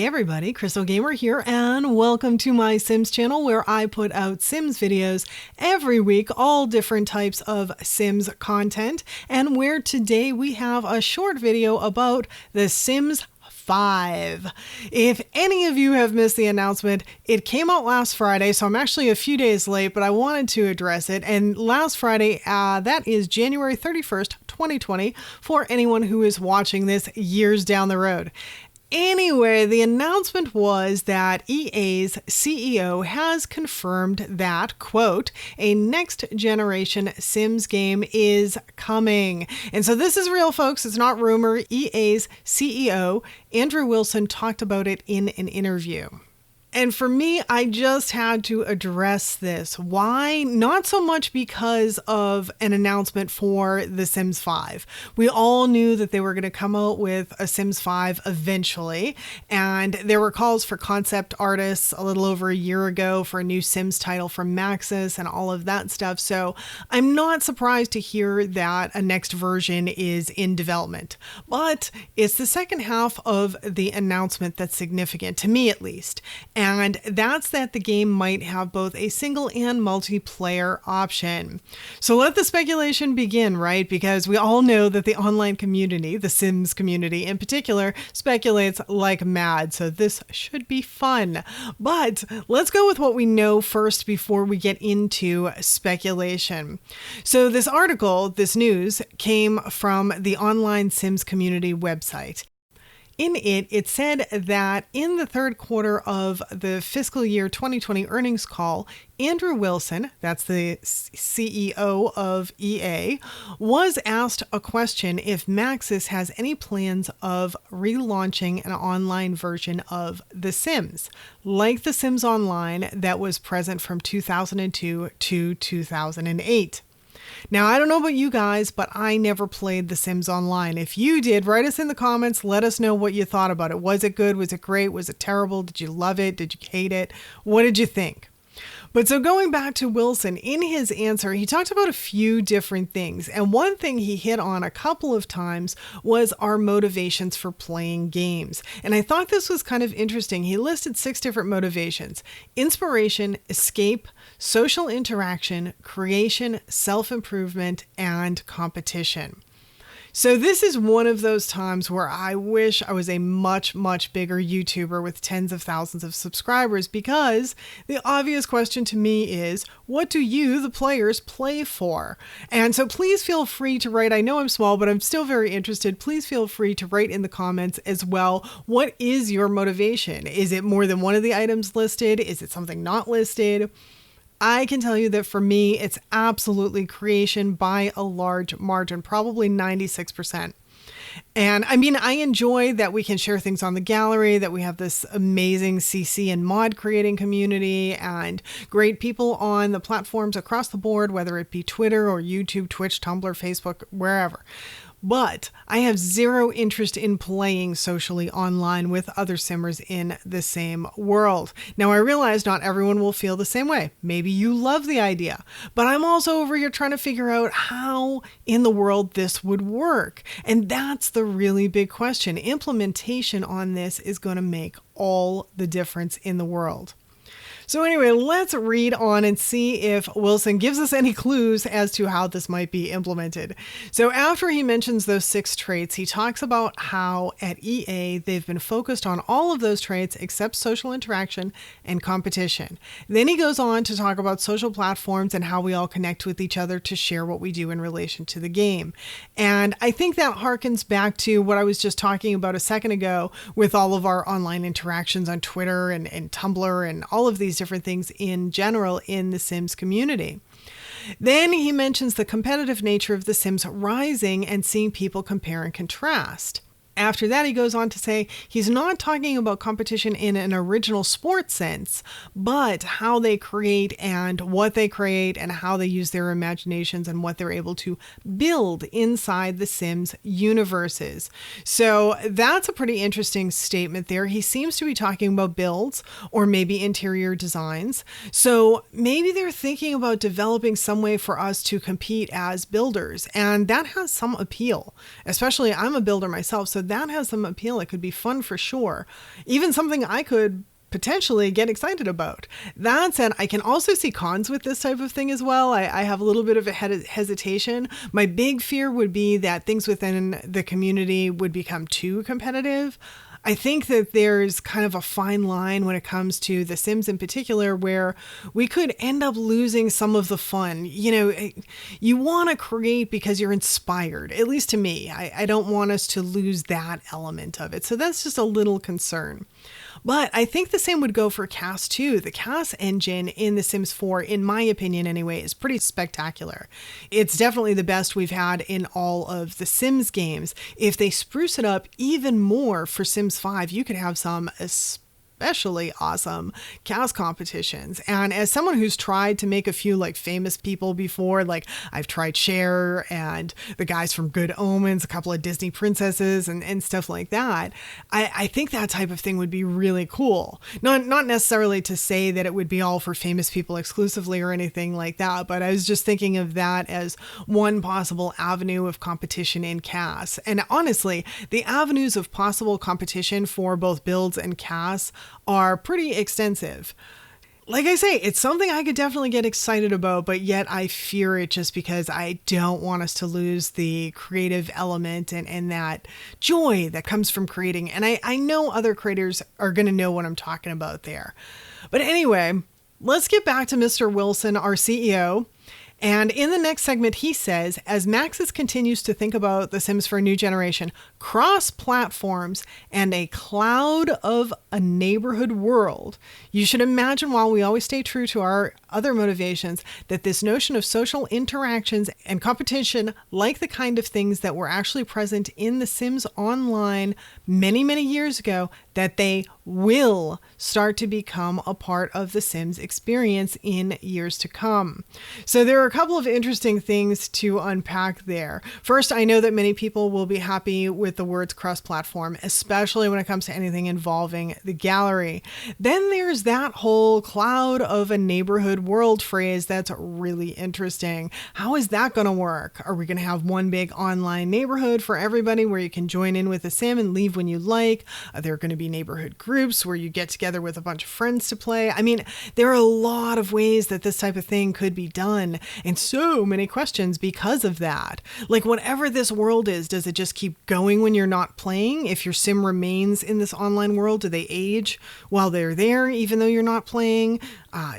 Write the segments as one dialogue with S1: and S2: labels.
S1: Hey everybody, Crystal Gamer here, and welcome to my Sims channel where I put out Sims videos every week, all different types of Sims content, and where today we have a short video about The Sims 5. If any of you have missed the announcement, it came out last Friday, so I'm actually a few days late, but I wanted to address it. And last Friday, that is January 31st, 2020, for anyone who is watching this years down the road. Anyway, the announcement was that EA's CEO has confirmed that, quote, a next generation Sims game is coming. And so this is real, folks. It's not rumor. EA's CEO, Andrew Wilson, talked about it in an interview. And for me, I just had to address this. Why? Not so much because of an announcement for The Sims 5. We all knew that they were going to come out with a Sims 5 eventually, and there were calls for concept artists a little over a year ago for a new Sims title from Maxis and all of that stuff. So I'm not surprised to hear that a next version is in development. But it's the second half of the announcement that's significant, to me at least. And that's that the game might have both a single and multiplayer option. So let the speculation begin, right? Because we all know that the online community, the Sims community in particular, speculates like mad. So this should be fun. But let's go with what we know first before we get into speculation. So this article, this news, came from the online Sims community website. In it, it said that in the third quarter of the fiscal year 2020 earnings call, Andrew Wilson, that's the CEO of EA, was asked a question if Maxis has any plans of relaunching an online version of The Sims, like The Sims Online that was present from 2002 to 2008. Now, I don't know about you guys, but I never played The Sims Online. If you did, write us in the comments. Let us know what you thought about it. Was it good? Was it great? Was it terrible? Did you love it? Did you hate it? What did you think? But so going back to Wilson, in his answer, he talked about a few different things. And one thing he hit on a couple of times was our motivations for playing games. And I thought this was kind of interesting. He listed 6 different motivations: inspiration, escape, social interaction, creation, self-improvement, and competition. So this is one of those times where I wish I was a much, much bigger YouTuber with tens of thousands of subscribers, because the obvious question to me is, what do you, the players, play for? And so please feel free to write. I know I'm small, but I'm still very interested. Please feel free to write in the comments as well. What is your motivation? Is it more than one of the items listed? Is it something not listed? I can tell you that for me, it's absolutely creation by a large margin, probably 96%. And I mean, I enjoy that we can share things on the gallery, that we have this amazing CC and mod creating community and great people on the platforms across the board, whether it be Twitter or YouTube, Twitch, Tumblr, Facebook, wherever. But I have zero interest in playing socially online with other Simmers in the same world. Now, I realize not everyone will feel the same way. Maybe you love the idea, but I'm also over here trying to figure out how in the world this would work. And that's the really big question. Implementation on this is going to make all the difference in the world. So anyway, let's read on and see if Wilson gives us any clues as to how this might be implemented. So after he mentions those 6 traits, he talks about how at EA they've been focused on all of those traits except social interaction and competition. Then he goes on to talk about social platforms and how we all connect with each other to share what we do in relation to the game. And I think that harkens back to what I was just talking about a second ago with all of our online interactions on Twitter and Tumblr and all of these different things in general in the Sims community. Then he mentions the competitive nature of The Sims Rising and seeing people compare and contrast. After that, he goes on to say he's not talking about competition in an original sports sense, but how they create and what they create and how they use their imaginations and what they're able to build inside the Sims universes. So that's a pretty interesting statement there. He seems to be talking about builds or maybe interior designs. So maybe they're thinking about developing some way for us to compete as builders, and that has some appeal. Especially, I'm a builder myself, so that has some appeal. It could be fun for sure. Even something I could potentially get excited about. That said, I can also see cons with this type of thing as well. I have a little bit of a hesitation. My big fear would be that things within the community would become too competitive. I think that there's kind of a fine line when it comes to The Sims in particular, where we could end up losing some of the fun. You know, you want to create because you're inspired, at least to me. I don't want us to lose that element of it. So that's just a little concern. But I think the same would go for CAS too. The CAS engine in The Sims 4, in my opinion anyway, is pretty spectacular. It's definitely the best we've had in all of the Sims games. If they spruce it up even more for Sims 5, you could have some especially awesome CAS competitions. And as someone who's tried to make a few like famous people before, like I've tried Cher and the guys from Good Omens, a couple of Disney princesses and stuff like that, I think that type of thing would be really cool. Not necessarily to say that it would be all for famous people exclusively or anything like that, but I was just thinking of that as one possible avenue of competition in CAS. And honestly, the avenues of possible competition for both builds and CAS are pretty extensive. Like I say, it's something I could definitely get excited about, but yet I fear it just because I don't want us to lose the creative element and that joy that comes from creating. And I know other creators are going to know what I'm talking about there. But anyway, let's get back to Mr. Wilson, our CEO. And in the next segment, he says, as Maxis continues to think about The Sims for a new generation, cross-platforms, and a cloud of a neighborhood world, you should imagine, while we always stay true to our other motivations, that this notion of social interactions and competition, like the kind of things that were actually present in The Sims Online many, many years ago, that they will start to become a part of The Sims experience in years to come. So there are a couple of interesting things to unpack there. First, I know that many people will be happy with the words cross-platform, especially when it comes to anything involving the gallery. Then there's that whole cloud of a neighborhood world phrase that's really interesting. How is that going to work? Are we going to have one big online neighborhood for everybody where you can join in with a sim and leave when you like? Are there going to be neighborhood groups where you get together with a bunch of friends to play? I mean, there are a lot of ways that this type of thing could be done, and so many questions because of that. Like, whatever this world is, does it just keep going when you're not playing? If your sim remains in this online world, do they age while they're there even though you're not playing?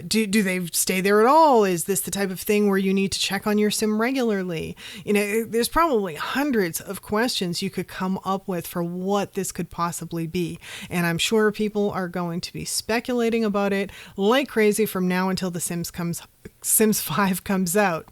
S1: Do they stay there at all? Is this the type of thing where you need to check on your sim regularly? You know, there's probably hundreds of questions you could come up with for what this could possibly be. And I'm sure people are going to be speculating about it like crazy from now until The Sims 5 comes out.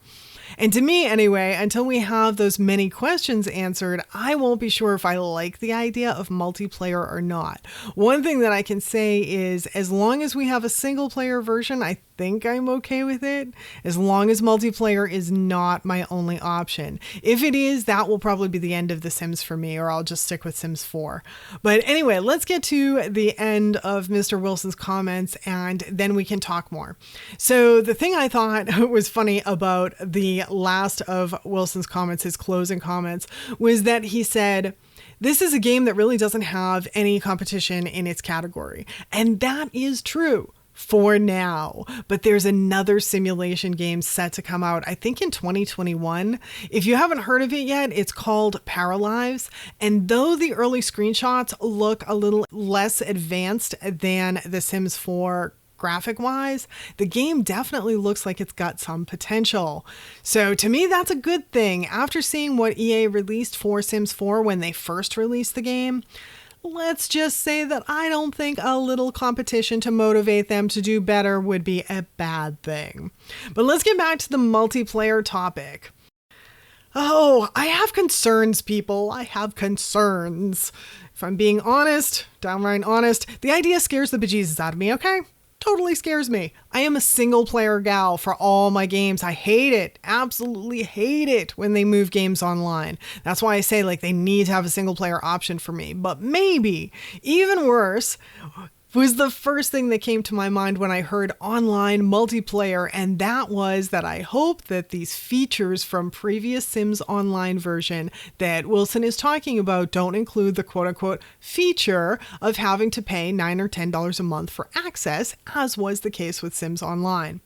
S1: And to me, anyway, until we have those many questions answered, I won't be sure if I like the idea of multiplayer or not. One thing that I can say is, as long as we have a single player version, I think I'm okay with it, as long as multiplayer is not my only option. If it is, that will probably be the end of The Sims for me, or I'll just stick with Sims 4. But anyway, let's get to the end of Mr. Wilson's comments, and then we can talk more. So the thing I thought was funny about the last of Wilson's comments, his closing comments, was that he said, this is a game that really doesn't have any competition in its category. And that is true. For now, but there's another simulation game set to come out, I think in 2021. If you haven't heard of it yet, it's called Paralives. And though the early screenshots look a little less advanced than The Sims 4 graphic wise, the game definitely looks like it's got some potential. So to me, that's a good thing. After seeing what EA released for Sims 4 when they first released the game, let's just say that I don't think a little competition to motivate them to do better would be a bad thing. But let's get back to the multiplayer topic. Oh, I have concerns, people. I have concerns. If I'm being honest, downright honest, the idea scares the bejesus out of me, okay? Totally scares me. I am a single player gal for all my games. I hate it, absolutely hate it when they move games online. That's why I say, like, they need to have a single player option for me. But maybe, even worse, was the first thing that came to my mind when I heard online multiplayer, and that was that I hope that these features from previous Sims Online version that Wilson is talking about don't include the quote-unquote feature of having to pay $9 or $10 a month for access, as was the case with Sims Online.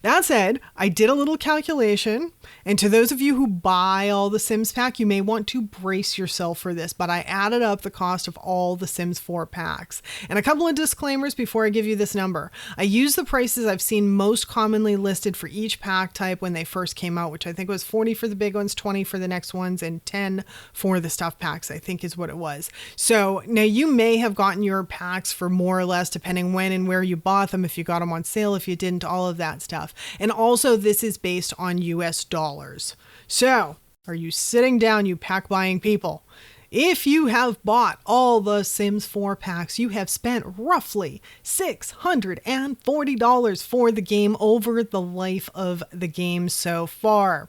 S1: That said, I did a little calculation, and to those of you who buy all the Sims pack, you may want to brace yourself for this, but I added up the cost of all the Sims 4 packs. And a couple of disclaimers before I give you this number. I used the prices I've seen most commonly listed for each pack type when they first came out, which I think was 40 for the big ones, 20 for the next ones, and 10 for the stuff packs, I think is what it was. So now you may have gotten your packs for more or less, depending when and where you bought them, if you got them on sale, if you didn't, all of that stuff. And also this is based on US dollars. So are you sitting down, you pack buying people? If you have bought all the Sims 4 packs, you have spent roughly $640 for the game over the life of the game so far.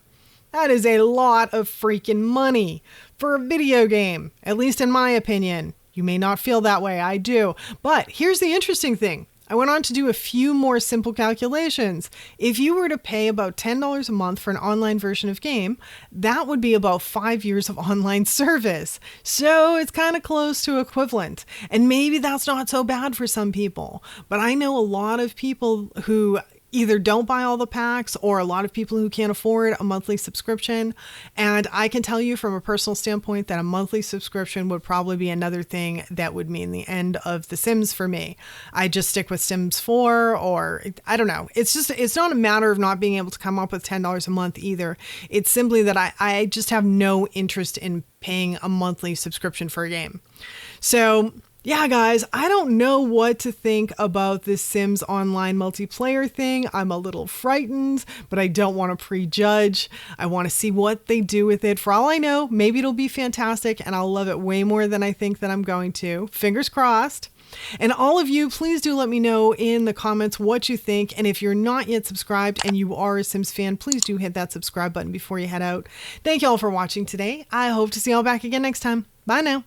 S1: That is a lot of freaking money for a video game, at least in my opinion. You may not feel that way, I do. But here's the interesting thing. I went on to do a few more simple calculations. If you were to pay about $10 a month for an online version of game, that would be about 5 years of online service. So it's kind of close to equivalent. And maybe that's not so bad for some people. But I know a lot of people who either don't buy all the packs or a lot of people who can't afford a monthly subscription. And I can tell you from a personal standpoint that a monthly subscription would probably be another thing that would mean the end of The Sims for me. I just stick with Sims 4 or I don't know. It's not a matter of not being able to come up with $10 a month either. It's simply that I just have no interest in paying a monthly subscription for a game. So yeah, guys, I don't know what to think about this Sims Online multiplayer thing. I'm a little frightened, but I don't want to prejudge. I want to see what they do with it. For all I know, maybe it'll be fantastic and I'll love it way more than I think that I'm going to. Fingers crossed. And all of you, please do let me know in the comments what you think. And if you're not yet subscribed and you are a Sims fan, please do hit that subscribe button before you head out. Thank you all for watching today. I hope to see you all back again next time. Bye now.